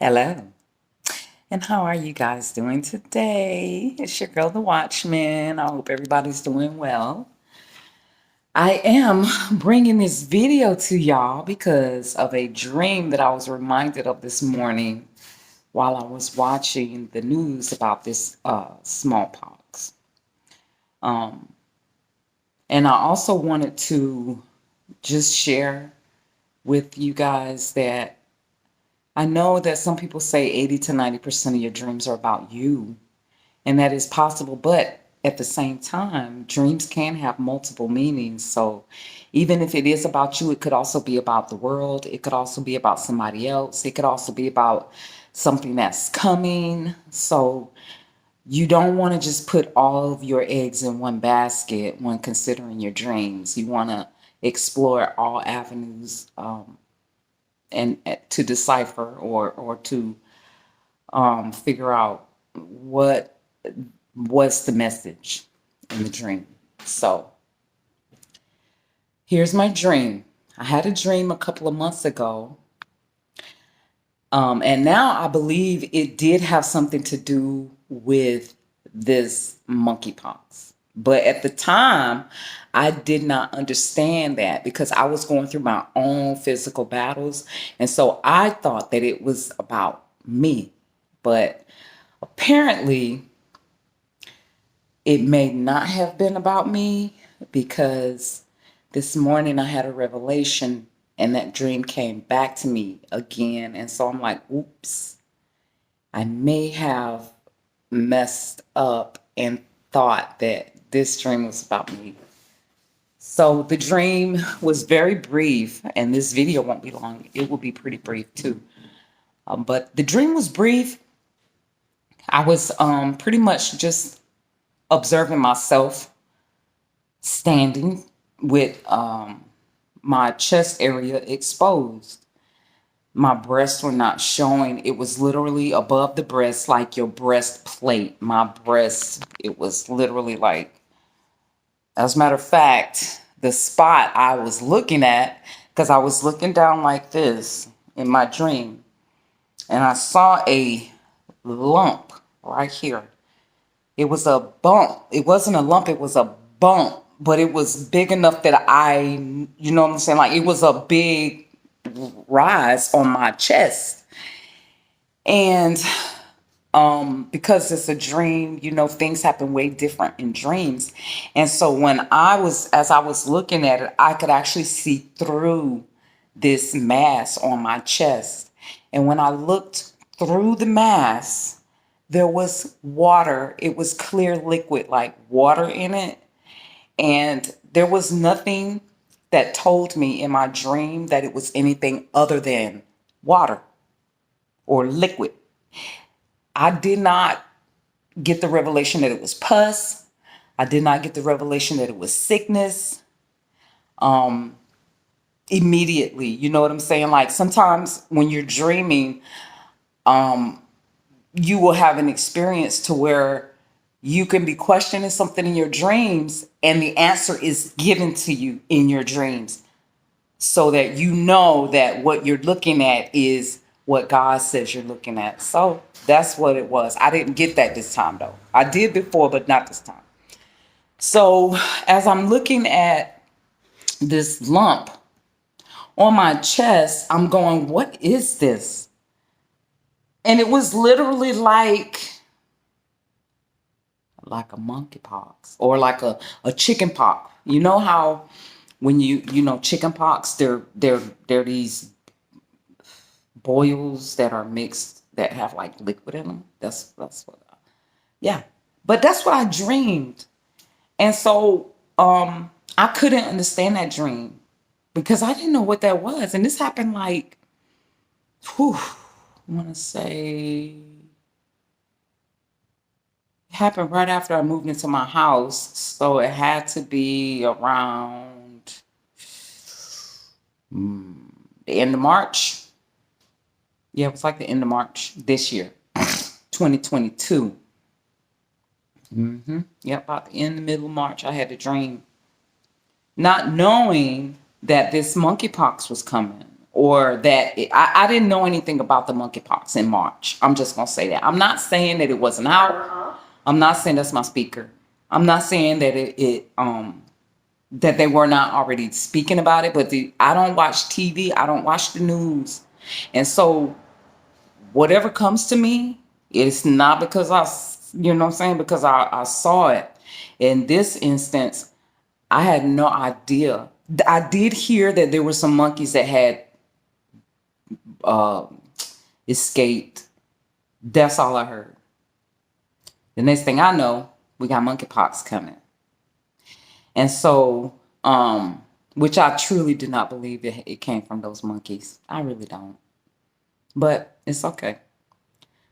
Hello, and how are you guys doing today? It's your girl, The Watchman. I hope everybody's doing well. I am bringing this video to y'all because of a dream that I was reminded of this morning while I was watching the news about this smallpox. Um, and I also wanted to just share with you guys that I know that some people say 80 to 90% of your dreams are about you. And that is possible, but at the same time, dreams can have multiple meanings. So even if it is about you, it could also be about the world. It could also be about somebody else. It could also be about something that's coming. So you don't want to just put all of your eggs in one basket when considering your dreams. You want to explore all avenues, and to decipher or to figure out what was the message in the dream. So here's my dream. I had a dream a couple of months ago, and now I believe it did have something to do with this monkeypox. But at the time, I did not understand that because I was going through my own physical battles. And so I thought that it was about me. But apparently, it may not have been about me because this morning I had a revelation and that dream came back to me again. And so I'm like, oops, I may have messed up and thought that this dream was about me. So the dream was very brief, and this video won't be long. It will be pretty brief too. But the dream was brief. I was pretty much just observing myself standing with my chest area exposed. My breasts were not showing. It was literally above the breast, like your breastplate. My breast, it was literally like, as a matter of fact, the spot I was looking at, because I was looking down like this in my dream, and I saw a lump right here. It was a bump. It wasn't a lump, it was a bump, but it was big enough that you know what I'm saying? Like it was a big rise on my chest. And because it's a dream, things happen way different in dreams. And so as I was looking at it, I could actually see through this mass on my chest. And when I looked through the mass, there was water. It was clear liquid, like water in it. And there was nothing that told me in my dream that it was anything other than water or liquid. I did not get the revelation that it was pus. I did not get the revelation that it was sickness immediately. You know what I'm saying? Like sometimes when you're dreaming, you will have an experience to where you can be questioning something in your dreams and the answer is given to you in your dreams so that you know that what you're looking at is what God says you're looking at. So that's what it was. I didn't get that this time though. I did before, but not this time. So as I'm looking at this lump on my chest, I'm going, what is this? And it was literally like a monkeypox or like a chicken pox. You know how when chicken pox, they're these boils that are mixed that have like liquid in them. That's what yeah. But that's what I dreamed. And so I couldn't understand that dream because I didn't know what that was. And this happened like whew, I wanna say it happened right after I moved into my house. So it had to be around the end of March. Yeah, it was like the end of March this year, 2022. Yep, about in the middle of March, I had a dream, not knowing that this monkeypox was coming. or that I didn't know anything about the monkeypox in March. I'm just gonna say that. I'm not saying that it wasn't out. I'm not saying that's my speaker. I'm not saying that that they were not already speaking about it, but I don't watch TV. I don't watch the news, and so whatever comes to me, it's not because you know what I'm saying, because I saw it. In this instance, I had no idea. I did hear that there were some monkeys that had uh, escaped. That's all I heard. The next thing I know, we got monkeypox coming. And so, which I truly do not believe it came from those monkeys. I really don't. But it's okay.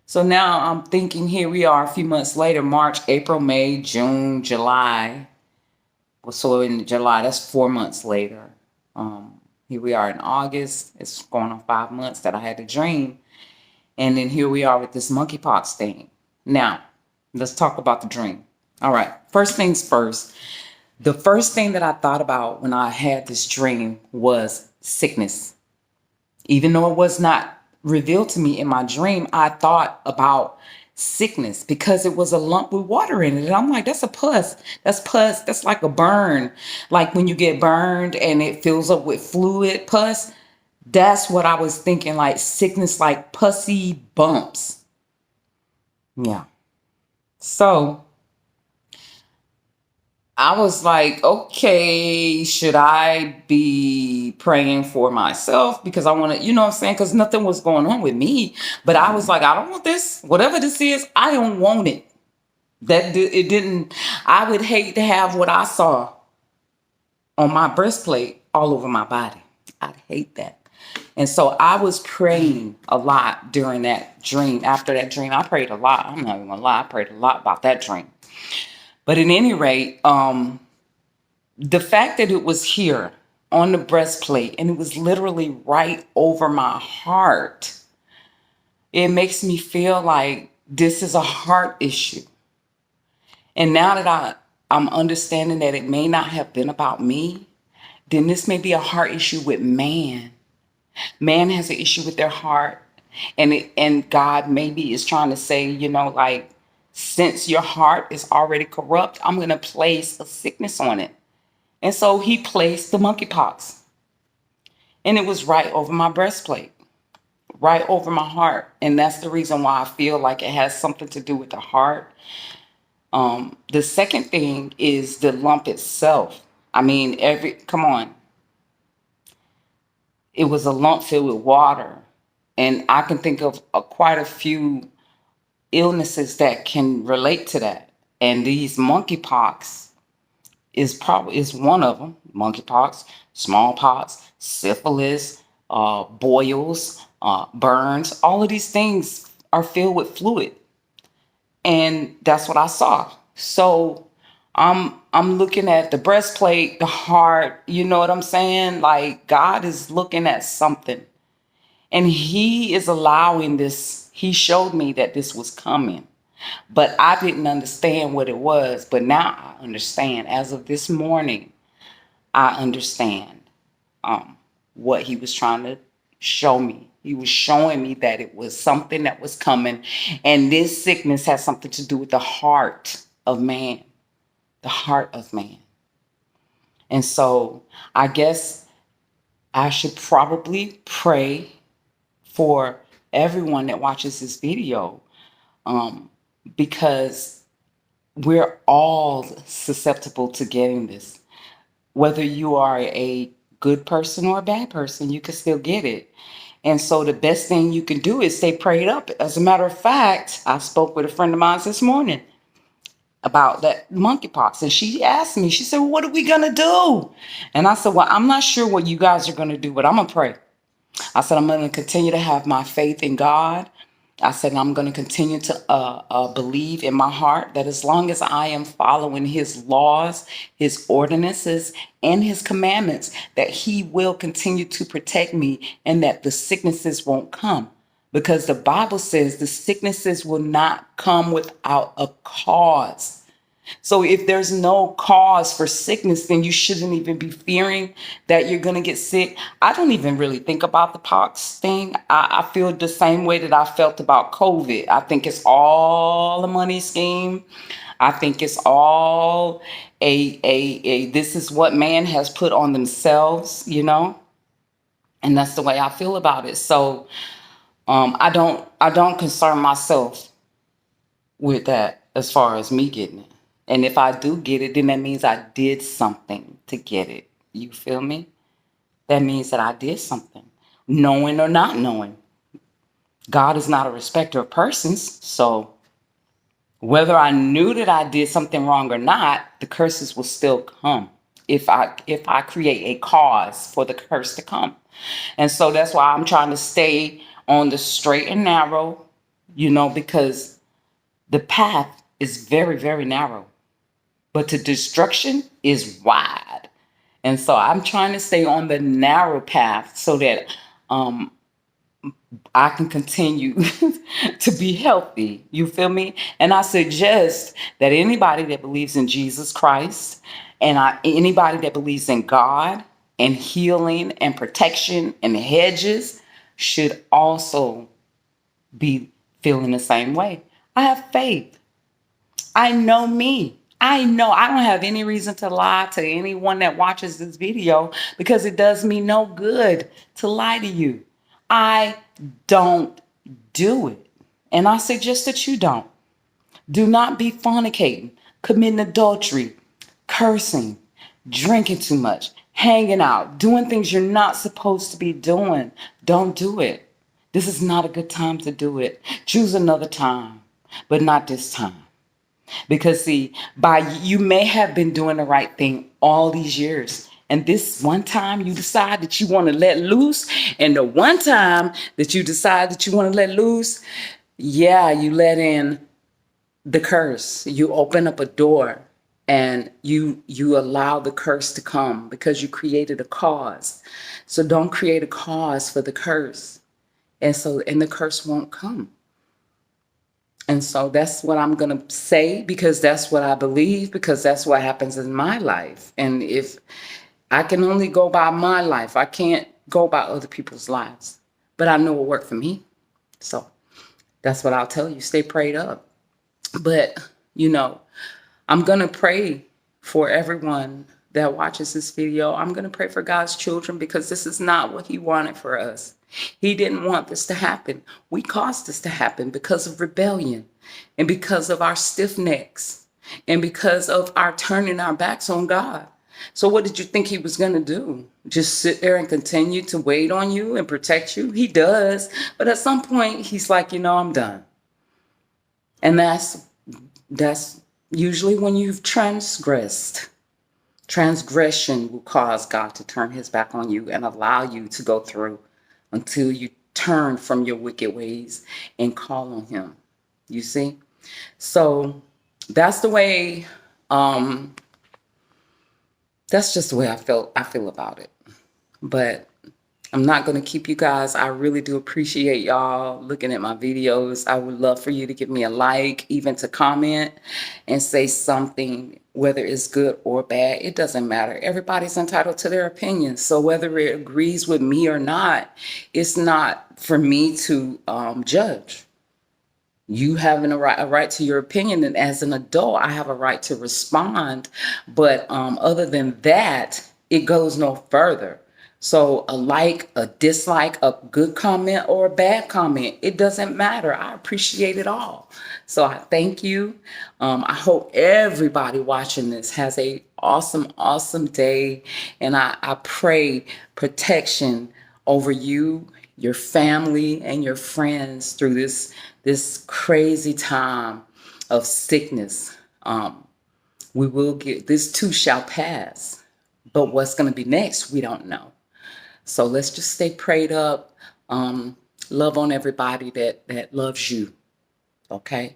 So now I'm thinking, here we are a few months later, March, April, May, June, July. So in July, that's 4 months later. Here we are in August. It's going on 5 months that I had the dream. And then here we are with this monkeypox thing. Now, let's talk about the dream. All right. First things first. The first thing that I thought about when I had this dream was sickness. Even though it was not revealed to me in my dream, I thought about sickness because it was a lump with water in it. And I'm like, that's a pus. That's pus. That's like a burn. Like when you get burned and it fills up with fluid pus. That's what I was thinking, like sickness, like pussy bumps. Yeah. So I was like, okay, should I be praying for myself? Because I want to, you know what I'm saying? Because nothing was going on with me. But I was like, I don't want this. Whatever this is, I don't want it. It didn't, I would hate to have what I saw on my breastplate all over my body. I'd hate that. And so I was praying a lot during that dream. After that dream, I prayed a lot. I'm not even gonna lie, I prayed a lot about that dream. But at any rate, the fact that it was here on the breastplate and it was literally right over my heart, it makes me feel like this is a heart issue. And now that I'm understanding that it may not have been about me, then this may be a heart issue with man. Man has an issue with their heart, and God maybe is trying to say, you know, like, since your heart is already corrupt, I'm going to place a sickness on it. And so he placed the monkeypox, and it was right over my breastplate, right over my heart. And that's the reason why I feel like it has something to do with the heart. The second thing is the lump itself. I mean, come on. It was a lump filled with water. And I can think of quite a few illnesses that can relate to that. And these monkeypox is one of them. Monkeypox, smallpox, syphilis, boils, burns. All of these things are filled with fluid, and that's what I saw. So I'm looking at the breastplate, the heart. You know what I'm saying? Like God is looking at something, and He is allowing this. He showed me that this was coming. But I didn't understand what it was. But now I understand. As of this morning, I understand what he was trying to show me. He was showing me that it was something that was coming. And this sickness has something to do with the heart of man. The heart of man. And so I guess I should probably pray for everyone that watches this video, because we're all susceptible to getting this. Whether you are a good person or a bad person, you can still get it. And so the best thing you can do is stay prayed up. As a matter of fact, I spoke with a friend of mine this morning about that monkeypox. And she asked me, she said, well, what are we going to do? And I said, well, I'm not sure what you guys are going to do, but I'm going to pray. I said, I'm going to continue to have my faith in God. I said, I'm going to continue to believe in my heart that as long as I am following his laws, his ordinances, and his commandments, that he will continue to protect me and that the sicknesses won't come. Because the Bible says the sicknesses will not come without a cause. So if there's no cause for sickness, then you shouldn't even be fearing that you're going to get sick. I don't even really think about the pox thing. I feel the same way that I felt about COVID. I think it's all a money scheme. I think it's all a this is what man has put on themselves, you know? And that's the way I feel about it. So I don't concern myself with that as far as me getting it. And if I do get it, then that means I did something to get it. You feel me? That means that I did something, knowing or not knowing. God is not a respecter of persons. So whether I knew that I did something wrong or not, the curses will still come if I create a cause for the curse to come. And so that's why I'm trying to stay on the straight and narrow, because the path is very, very narrow, but the destruction is wide. And so I'm trying to stay on the narrow path so that um, I can continue to be healthy. You feel me? And I suggest that anybody that believes in Jesus Christ and anybody that believes in God and healing and protection and hedges should also be feeling the same way. I have faith. I know me. I know I don't have any reason to lie to anyone that watches this video because it does me no good to lie to you. I don't do it. And I suggest that you don't. Do not be fornicating, committing adultery, cursing, drinking too much, hanging out, doing things you're not supposed to be doing. Don't do it. This is not a good time to do it. Choose another time, but not this time. Because see, by you may have been doing the right thing all these years. And this one time you decide that you want to let loose, and the one time that you decide that you want to let loose, yeah, you let in the curse. You open up a door and you allow the curse to come because you created a cause. So don't create a cause for the curse. And the curse won't come. And so that's what I'm going to say because that's what I believe, because that's what happens in my life. And if I can only go by my life, I can't go by other people's lives. But I know it worked for me. So that's what I'll tell you. Stay prayed up. But, I'm going to pray for everyone that watches this video. I'm going to pray for God's children because this is not what he wanted for us. He didn't want this to happen. We caused this to happen because of rebellion and because of our stiff necks and because of our turning our backs on God. So what did you think he was going to do? Just sit there and continue to wait on you and protect you? He does. But at some point, he's like, I'm done. And that's usually when you've transgressed. Transgression will cause God to turn his back on you and allow you to go through until you turn from your wicked ways and call on him. You see? So that's the way, that's just the way I feel about it. But I'm not going to keep you guys. I really do appreciate y'all looking at my videos. I would love for you to give me a like, even to comment and say something, whether it's good or bad. It doesn't matter. Everybody's entitled to their opinion. So whether it agrees with me or not, it's not for me to judge. You having a right to your opinion, and as an adult, I have a right to respond. But other than that, it goes no further. So a like, a dislike, a good comment or a bad comment, it doesn't matter. I appreciate it all. So I thank you. I hope everybody watching this has a awesome, awesome day. And I pray protection over you, your family, and your friends through this crazy time of sickness. We will get, this too shall pass. But what's going to be next, we don't know. So let's just stay prayed up. Love on everybody that loves you, okay?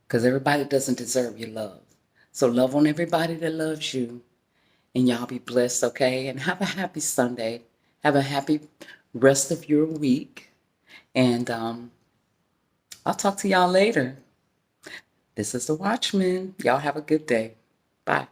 Because everybody doesn't deserve your love. So love on everybody that loves you, and y'all be blessed, okay? And have a happy Sunday. Have a happy rest of your week. And I'll talk to y'all later. This is the Watchman. Y'all have a good day. Bye.